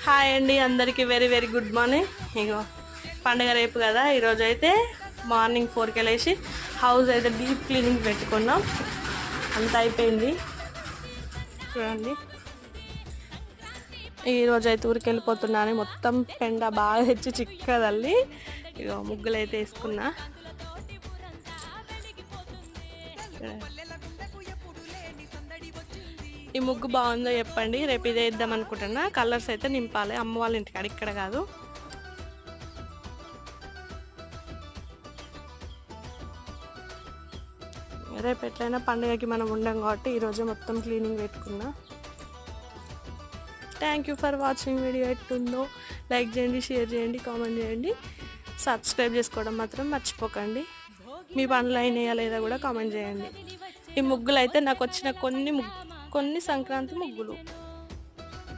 Hi అండి, అందరికీ very very good morning. ఇగో పండుగ రేపు కదా, ఈరోజు అయితే మార్నింగ్ 4కి లేచి హౌస్ అయితే డీప్ క్లీనింగ్ పెట్టుకున్నాం. అంత అయిపోయింది చూడండి. ఈరోజు అయితే ఊరికి వెళ్ళిపోతున్నాను. మొత్తం పెండ బాగా తెచ్చి చిక్కదల్లి ఇగో ముగ్గులు అయితే వేసుకున్నా. ఈ ముగ్గు బాగుందో చెప్పండి. రేపు ఇదే ఇద్దాం అనుకుంటున్నా. కలర్స్ అయితే నింపాలి అమ్మ వాళ్ళ ఇంటికాడ, ఇక్కడ కాదు. రేపు ఎట్లయినా పండుగకి మనం ఉండం కాబట్టి ఈరోజే మొత్తం క్లీనింగ్ పెట్టుకున్నా. Thank you for watching. Video ఎట్టుందో లైక్ చేయండి, షేర్ చేయండి, కామెంట్ చేయండి, సబ్స్క్రైబ్ చేసుకోవడం మాత్రం మర్చిపోకండి. మీ పనులు అయినాయా లేదా కూడా కామెంట్ చేయండి. ఈ ముగ్గులు అయితే నాకు వచ్చిన కొన్ని సంక్రాంతి ముగ్గులు.